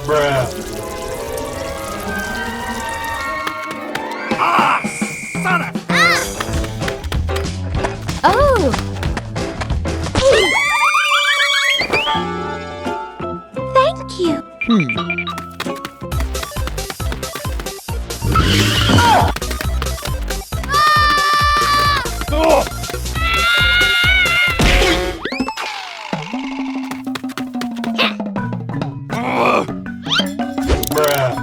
Bruh. Ah! Son of... Oh! Thank you. Oh! Bruh.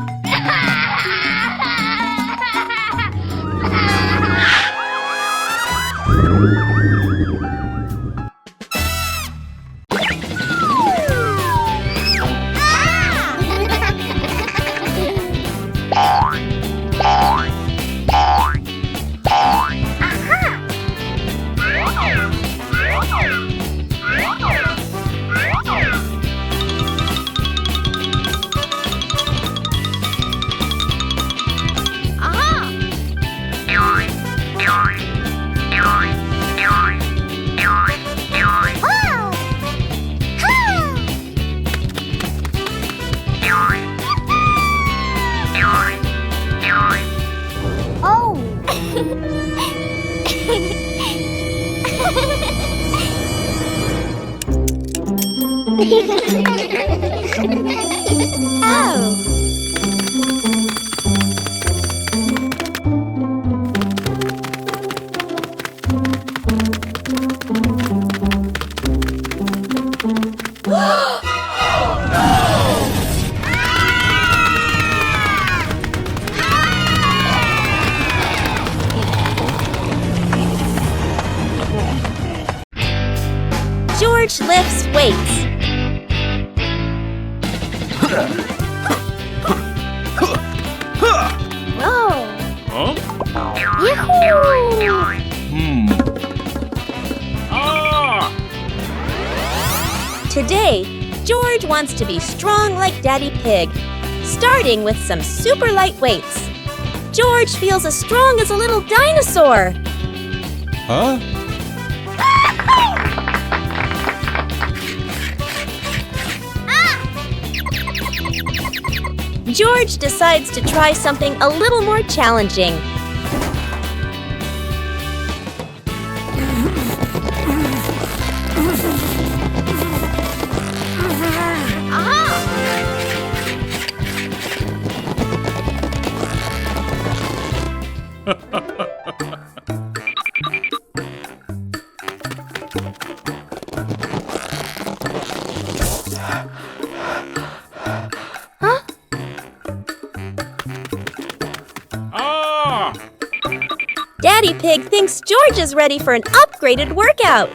George lifts weights. Whoa! Huh? Yoo-hoo! Ah! Today, George wants to be strong like Daddy Pig, starting with some super light weights. George feels as strong as a little dinosaur. Huh? George decides to try something a little more challenging. Daddy Pig thinks George is ready for an upgraded workout.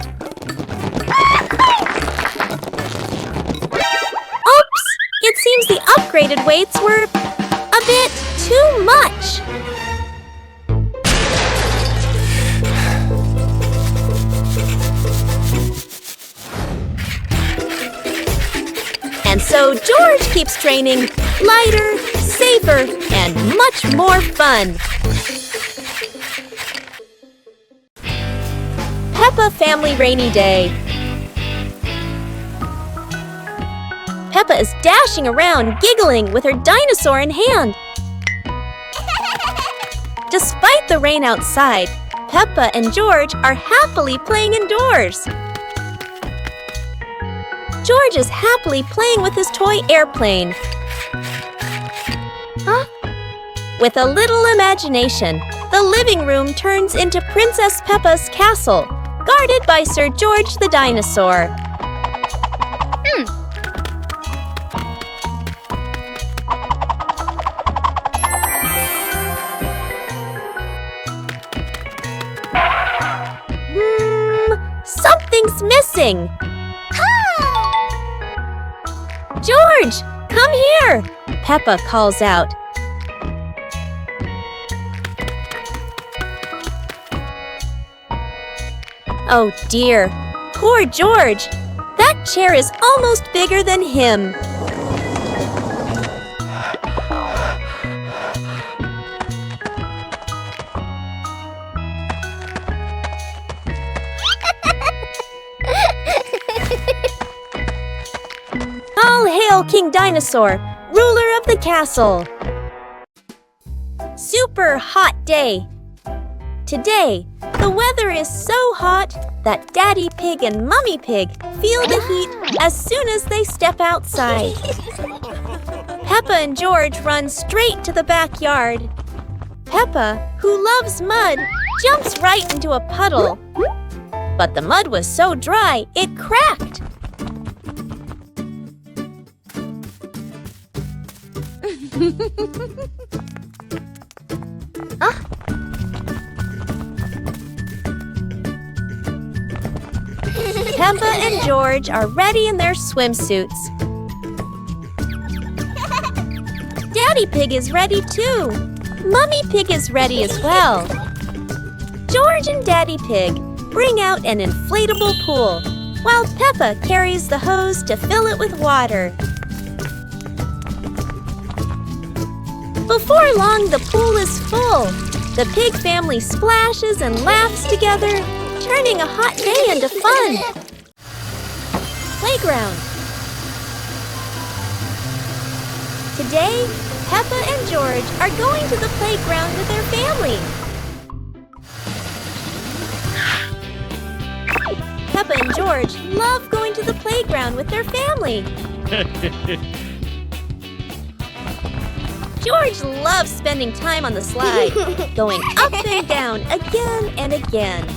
Oops! It seems the upgraded weights were a bit too much. And so George keeps training lighter, safer, and much more fun. Peppa Family Rainy Day. Peppa is dashing around, giggling with her dinosaur in hand. Despite the rain outside, Peppa and George are happily playing indoors. George is happily playing with his toy airplane. Huh? With a little imagination, the living room turns into Princess Peppa's castle, guarded by Sir George the dinosaur. Something's missing. George, come here, Peppa calls out. Oh dear, poor George. That chair is almost bigger than him. All hail King Dinosaur! ruler of the castle. Super hot day. Today, the weather is so hot that Daddy Pig and Mummy Pig feel the heat as soon as they step outside. Peppa and George run straight to the backyard. Peppa, who loves mud, jumps right into a puddle. But the mud was so dry, it cracked. Peppa and George are ready in their swimsuits. Daddy Pig is ready too. Mummy Pig is ready as well. George and Daddy Pig bring out an inflatable pool, while Peppa carries the hose to fill it with water. Before long, the pool is full. The pig family splashes and laughs together, turning a hot day into fun. Playground. Today, Peppa and George are going to the playground with their family. Peppa and George love going to the playground with their family. George loves spending time on the slide, going up and down again and again.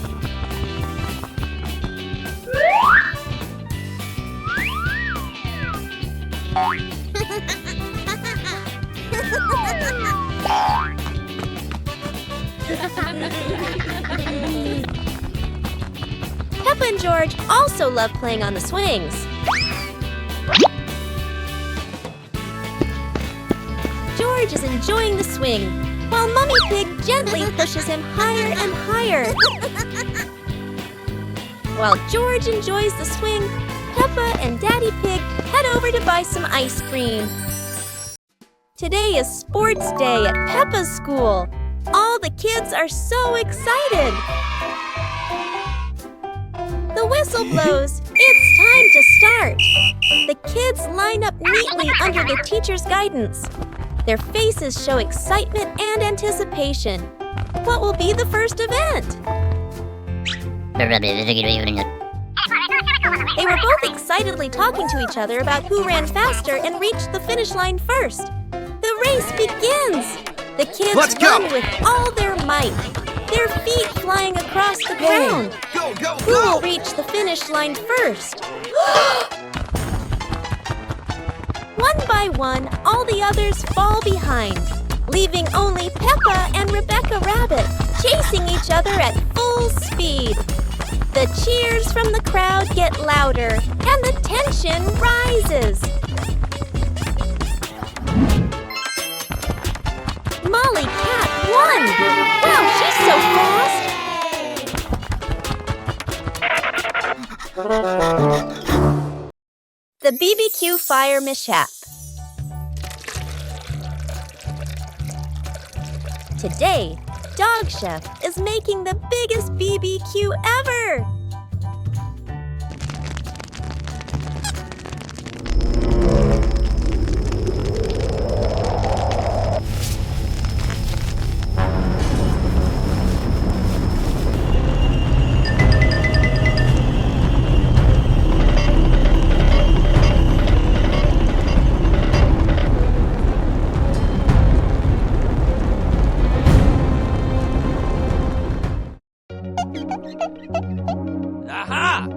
Peppa and George also love playing on the swings. George is enjoying the swing, while Mummy Pig gently pushes him higher and higher. While George enjoys the swing, Peppa and Daddy Pig head over to buy some ice cream. Today is sports day at Peppa's school. All the kids are so excited. The whistle blows. It's time to start. The kids line up neatly under the teacher's guidance. Their faces show excitement and anticipation. What will be the first event? They were both excitedly talking to each other about who ran faster and reached the finish line first. The race begins! The kids run with all their might, their feet flying across the ground. Who will reach the finish line first? One by one, all the others fall behind, leaving only Peppa and Rebecca Rabbit chasing each other at full speed. The cheers from the crowd get louder, and the tension rises. Molly Cat won! Wow, she's so fast! The BBQ fire mishap. Today, Dog Chef is making the biggest BBQ ever! Aha!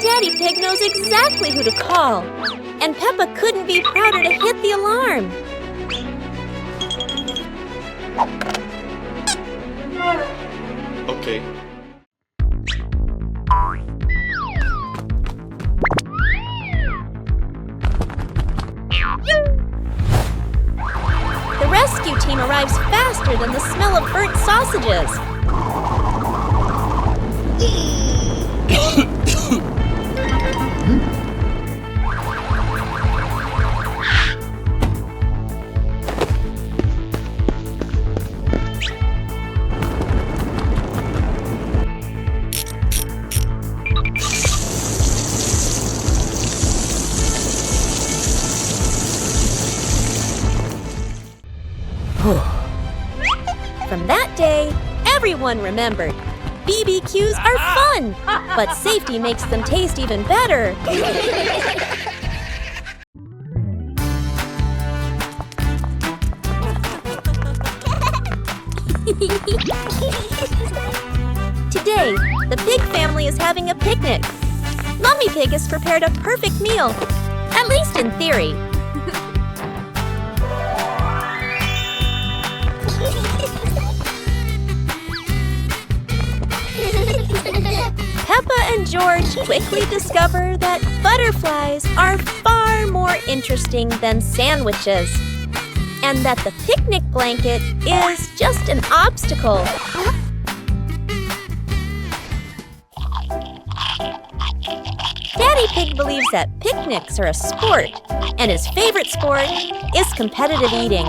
Daddy Pig knows exactly who to call, and Peppa couldn't be prouder to hit the alarm. Okay. The rescue team arrives faster than the smell of burnt sausages. that day, everyone remembered. BBQs are fun, but safety makes them taste even better. Today, the pig family is having a picnic. Mummy Pig has prepared a perfect meal, at least in theory. Peppa and George quickly discover that butterflies are far more interesting than sandwiches, and that the picnic blanket is just an obstacle. Daddy Pig believes that picnics are a sport, and his favorite sport is competitive eating.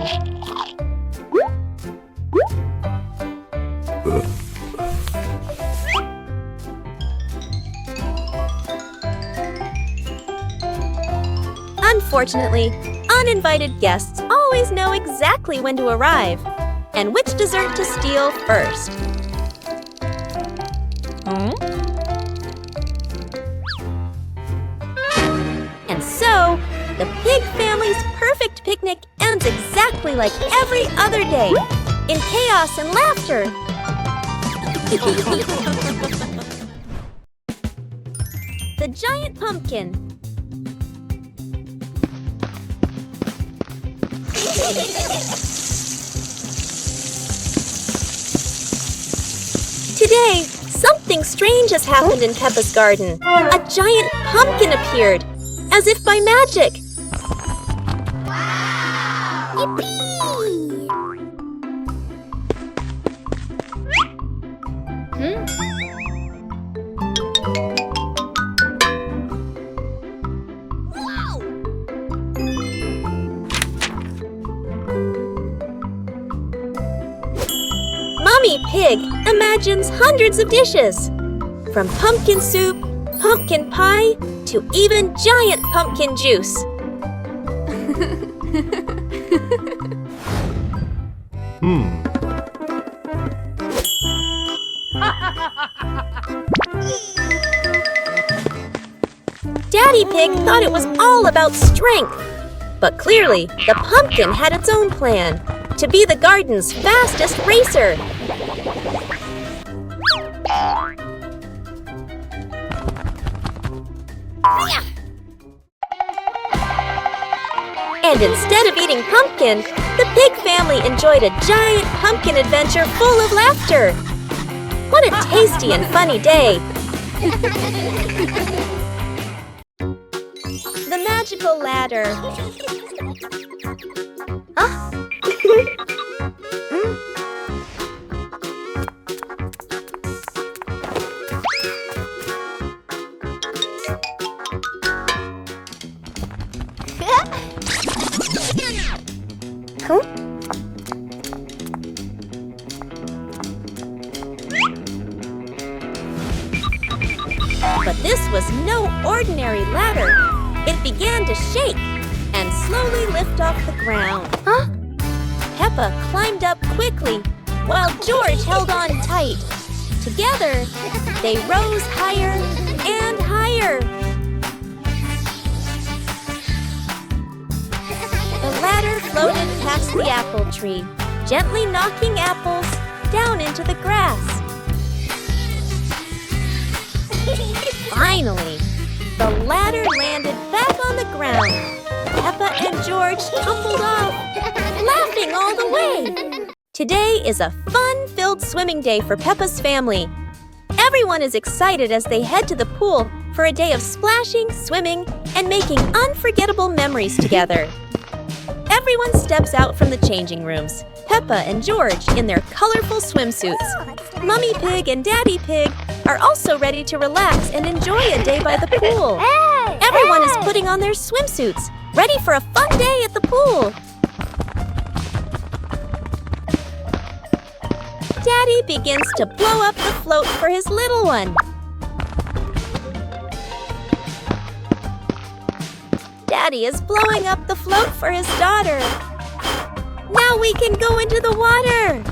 Unfortunately, uninvited guests always know exactly when to arrive and which dessert to steal first. And so, the pig family's perfect picnic ends exactly like every other day, in chaos and laughter. The giant pumpkin. Today, something strange has happened in Peppa's garden. A giant pumpkin appeared, as if by magic. Yippee! Mummy Pig imagines hundreds of dishes, from pumpkin soup, pumpkin pie, to even giant pumpkin juice. Daddy Pig thought it was all about strength, but clearly the pumpkin had its own plan, to be the garden's fastest racer. And instead of eating pumpkin, the pig family enjoyed a giant pumpkin adventure full of laughter. What a tasty and funny day! The magical ladder. Huh? But this was no ordinary ladder. It began to shake and slowly lift off the ground. Huh? Peppa climbed up quickly while George held on tight. Together, they rose higher and higher. The ladder floated past the apple tree, gently knocking apples down into the grass. Finally, the ladder landed back on the ground. Peppa and George tumbled off, laughing all the way. Today is a fun-filled swimming day for Peppa's family. Everyone is excited as they head to the pool for a day of splashing, swimming, and making unforgettable memories together. Everyone steps out from the changing rooms, Peppa and George in their colorful swimsuits. Mummy Pig and Daddy Pig are also ready to relax and enjoy a day by the pool. Everyone is putting on their swimsuits, ready for a fun day at the pool. Daddy begins to blow up the float for his little one. Daddy is blowing up the float for his daughter. Now we can go into the water.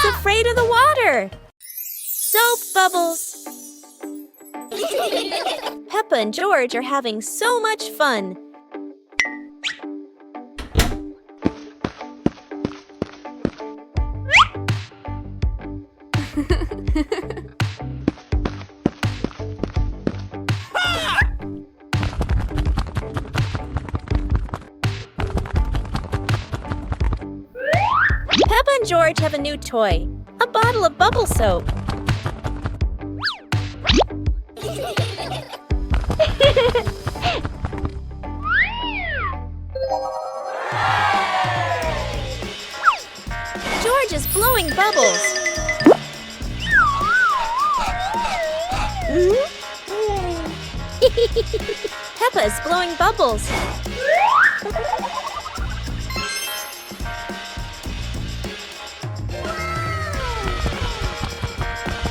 afraid of the water. Soap bubbles. Peppa and George are having so much fun. Peppa and George have a new toy, a bottle of bubble soap. George is blowing bubbles. Peppa is blowing bubbles.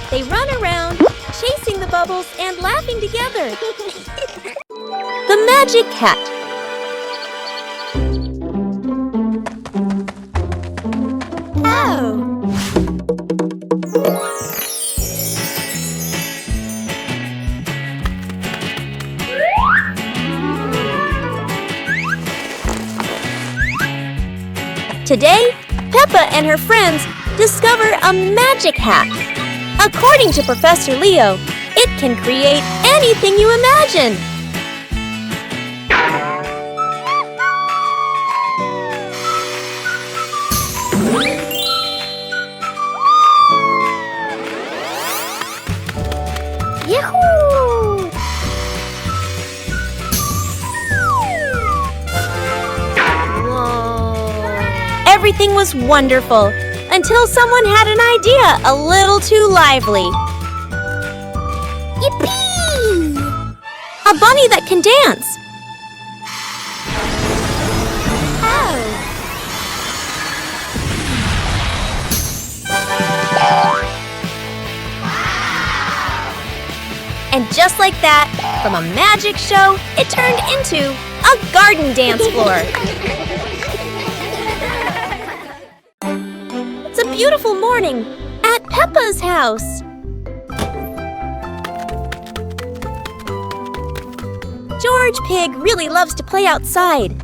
They run around, chasing the bubbles and laughing together. The magic hat. Oh! Today, Peppa and her friends discover a magic hat. According to Professor Leo, it can create anything you imagine. Yahoo! Whoa! Everything was wonderful. Until someone had an idea a little too lively. Yippee! A bunny that can dance. Oh. And just like that, from a magic show, it turned into a garden dance floor. It's a beautiful morning at Peppa's house. George Pig really loves to play outside.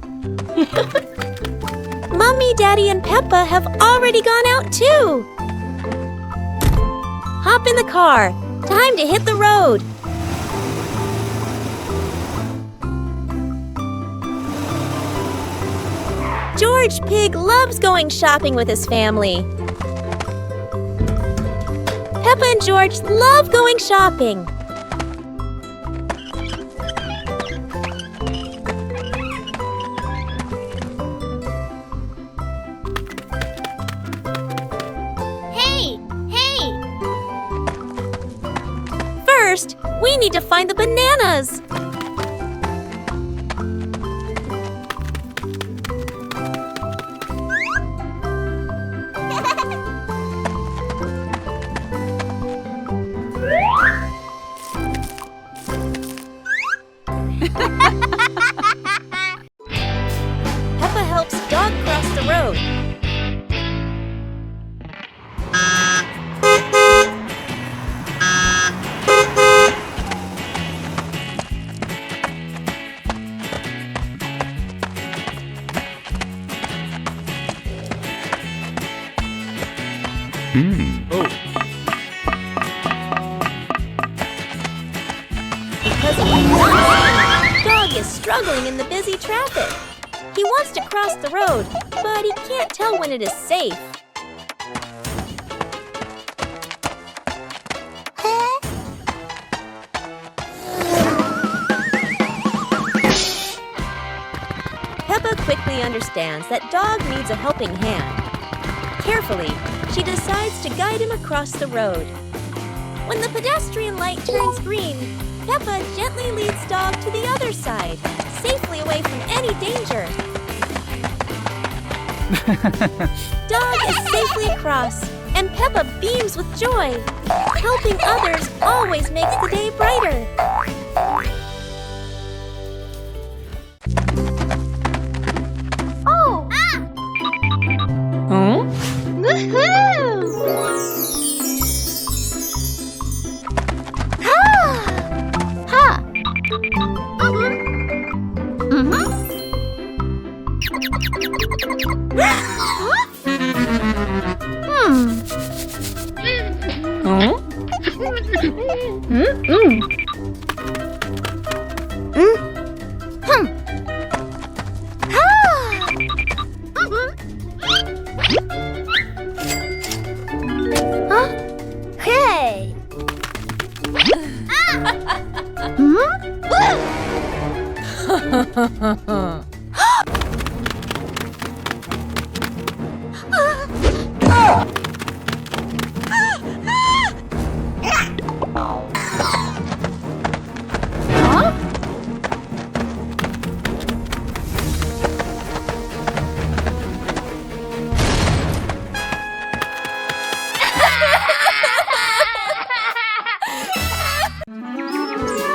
Mommy, Daddy, and Peppa have already gone out too. Hop in the car. Time to hit the road. George Pig loves going shopping with his family. Peppa and George love going shopping. Hey! Hey! First, we need to find the bananas. Peppa helps Dog cross the road. Oh. Because of the Dog is struggling in the busy traffic. He wants to cross the road, but he can't tell when it is safe. Peppa quickly understands that Dog needs a helping hand. Carefully, she decides to guide him across the road. When the pedestrian light turns green, Peppa gently leads Dog to the other side, safely away from any danger. Dog is safely across, and Peppa beams with joy. Helping others always makes the day brighter. Oh! Ah! Huh? Woohoo! Hey!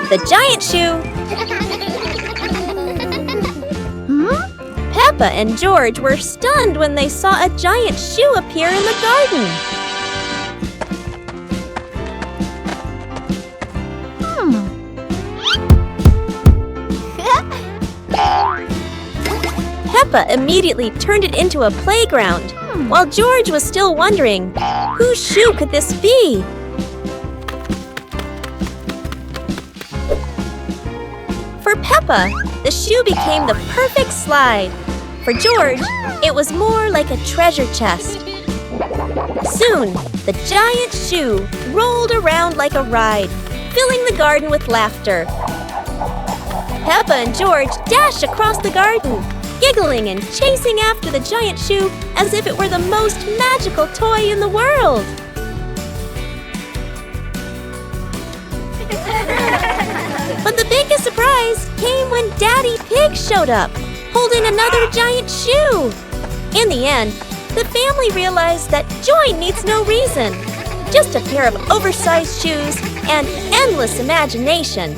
The giant shoe! Peppa and George were stunned when they saw a giant shoe appear in the garden. Peppa immediately turned it into a playground, while George was still wondering, whose shoe could this be? For Peppa, the shoe became the perfect slide. For George, it was more like a treasure chest. Soon, the giant shoe rolled around like a ride, filling the garden with laughter. Peppa and George dashed across the garden, giggling and chasing after the giant shoe as if it were the most magical toy in the world. But the biggest surprise came when Daddy Pig showed up, holding another giant shoe. In the end, the family realized that joy needs no reason, just a pair of oversized shoes and endless imagination.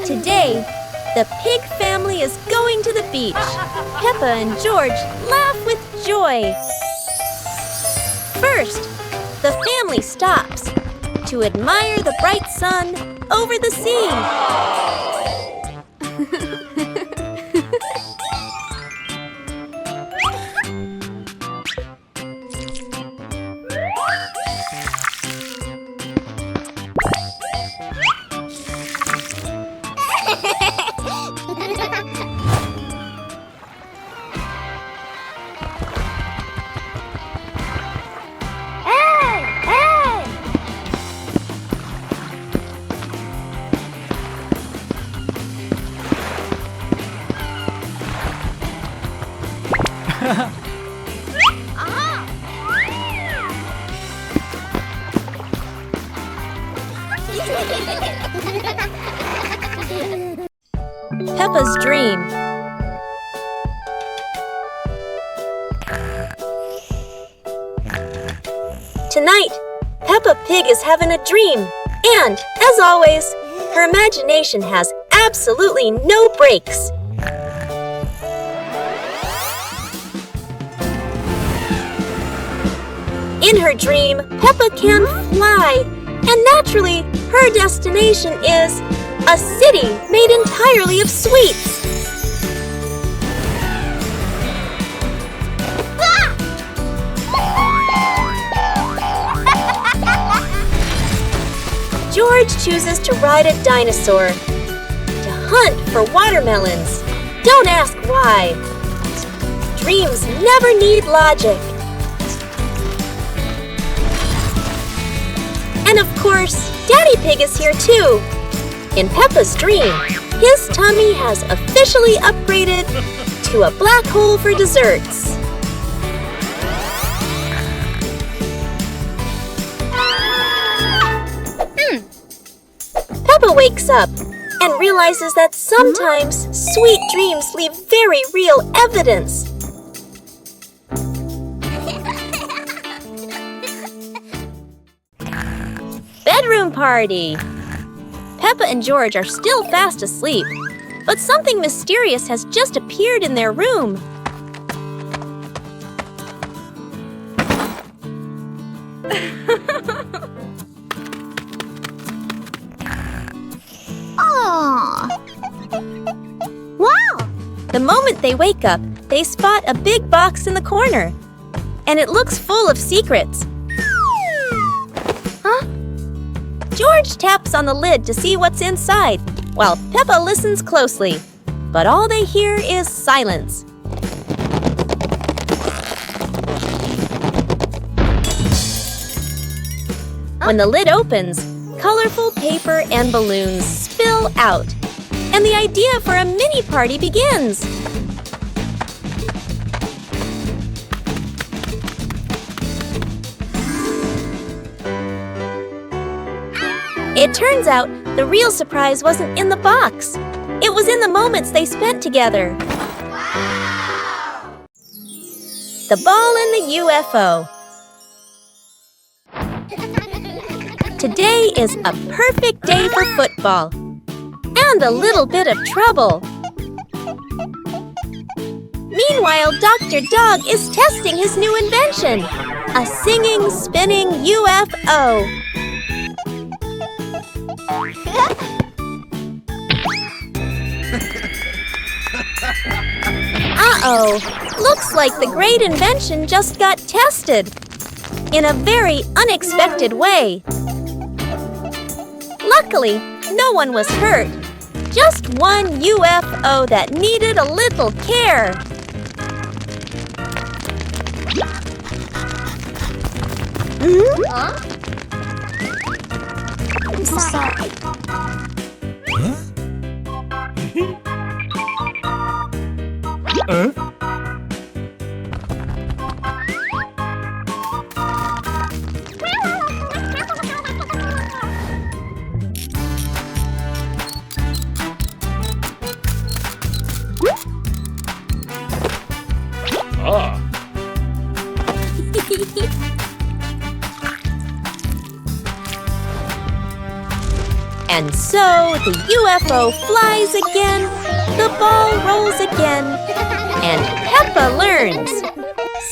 Today, the pig family is going to the beach. Peppa and George laugh with joy. First, the family stops to admire the bright sun over the sea. Peppa's dream. Tonight, Peppa Pig is having a dream, and, as always, her imagination has absolutely no brakes. In her dream, Peppa can fly, and naturally, her destination is A city made entirely of sweets. George chooses to ride a dinosaur, to hunt for watermelons. Don't ask why. Dreams never need logic. And of course, Daddy Pig is here too. In Peppa's dream, his tummy has officially upgraded to a black hole for desserts. Peppa wakes up and realizes that sometimes sweet dreams leave very real evidence. Bedroom party! Peppa and George are still fast asleep, but something mysterious has just appeared in their room. Wow! The moment they wake up, they spot a big box in the corner, and it looks full of secrets. Huh? George taps on the lid to see what's inside, while Peppa listens closely, but all they hear is silence. When the lid opens, colorful paper and balloons spill out, and the idea for a mini party begins. It turns out the real surprise wasn't in the box. It was in the moments they spent together. Wow! The ball and the UFO. Today is a perfect day for football. And a little bit of trouble. Meanwhile, Dr. Dog is testing his new invention, a singing, spinning UFO. Uh-oh, looks like the great invention just got tested in a very unexpected way. Luckily, no one was hurt. Just one UFO that needed a little care. Huh? And so the UFO flies again, the ball rolls again, and Peppa learns.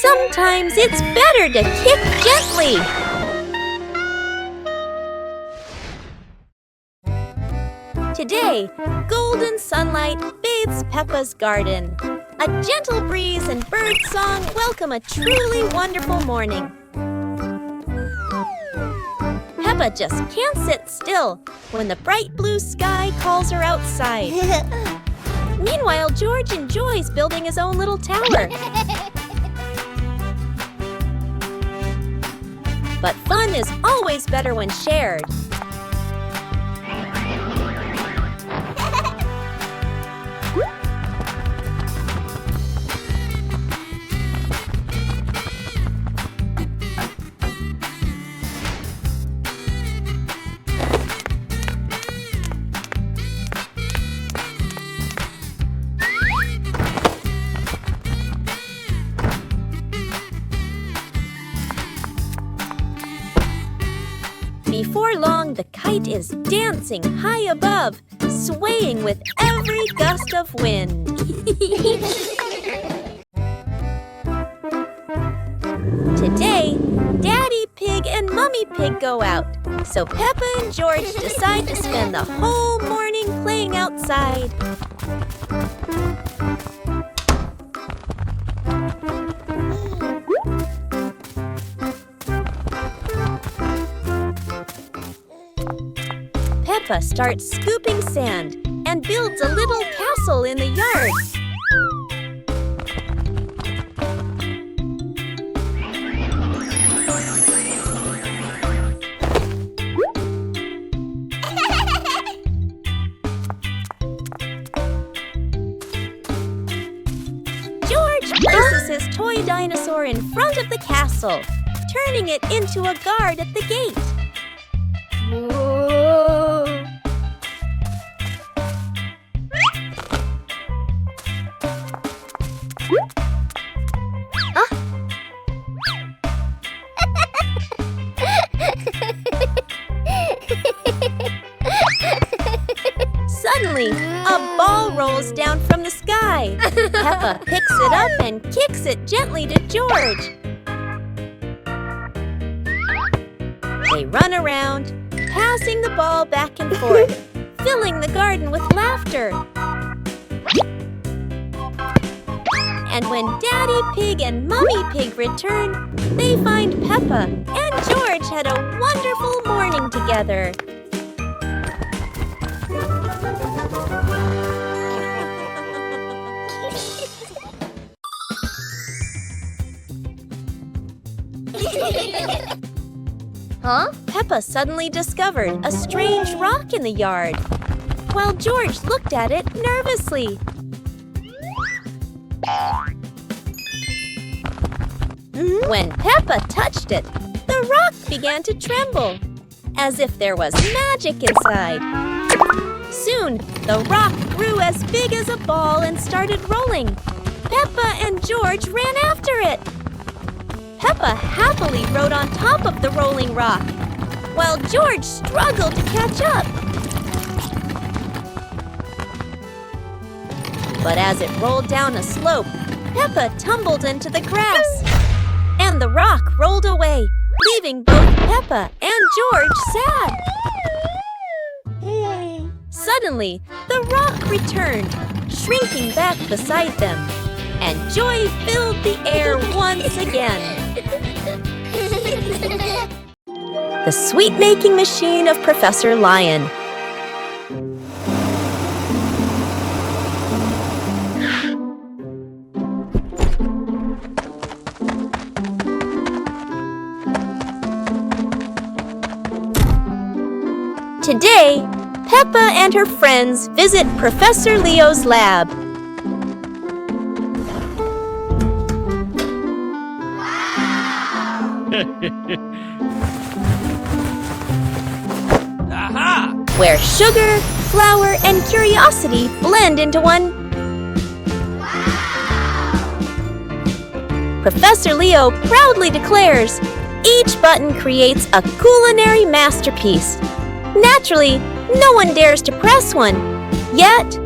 Sometimes it's better to kick gently. Today, golden sunlight bathes Peppa's garden. A gentle breeze and bird song welcome a truly wonderful morning. Peppa just can't sit still when the bright blue sky calls her outside. Meanwhile, George enjoys building his own little tower. But fun is always better when shared. Before long, the kite is dancing high above, swaying with every gust of wind. Today, Daddy Pig and Mummy Pig go out, so Peppa and George decide to spend the whole morning playing outside. Peppa starts scooping sand and builds a little castle in the yard. George places his toy dinosaur in front of the castle, turning it into a guard at the gate. Suddenly, a ball rolls down from the sky. Peppa picks it up and kicks it gently to George. They run around, passing the ball back and forth, filling the garden with laughter. And when Daddy Pig and Mummy Pig return, they find Peppa and George had a wonderful morning together. Huh? Peppa suddenly discovered a strange rock in the yard, while George looked at it nervously. When Peppa touched it, the rock began to tremble, as if there was magic inside. Soon, the rock grew as big as a ball and started rolling. Peppa and George ran after it. Peppa happily rode on top of the rolling rock, while George struggled to catch up. But as it rolled down a slope, Peppa tumbled into the grass, and the rock rolled away, leaving both Peppa and George sad. Suddenly, the rock returned, shrinking back beside them, and joy filled the air once again. The sweet-making machine of Professor Lion. Today, Peppa and her friends visit Professor Leo's lab. Aha! Where sugar, flour, and curiosity blend into one. Professor Leo proudly declares, each button creates a culinary masterpiece. Naturally, no one dares to press one, yet...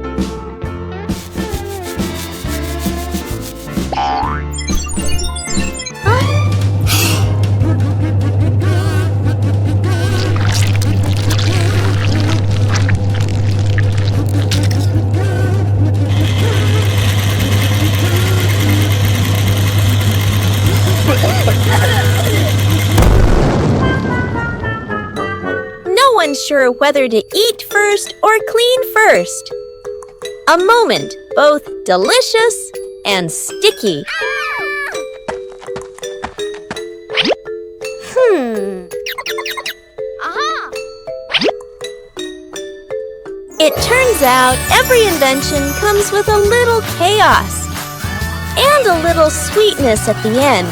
No one's sure whether to eat first or clean first. A moment both delicious and sticky. It turns out every invention comes with a little chaos and a little sweetness at the end.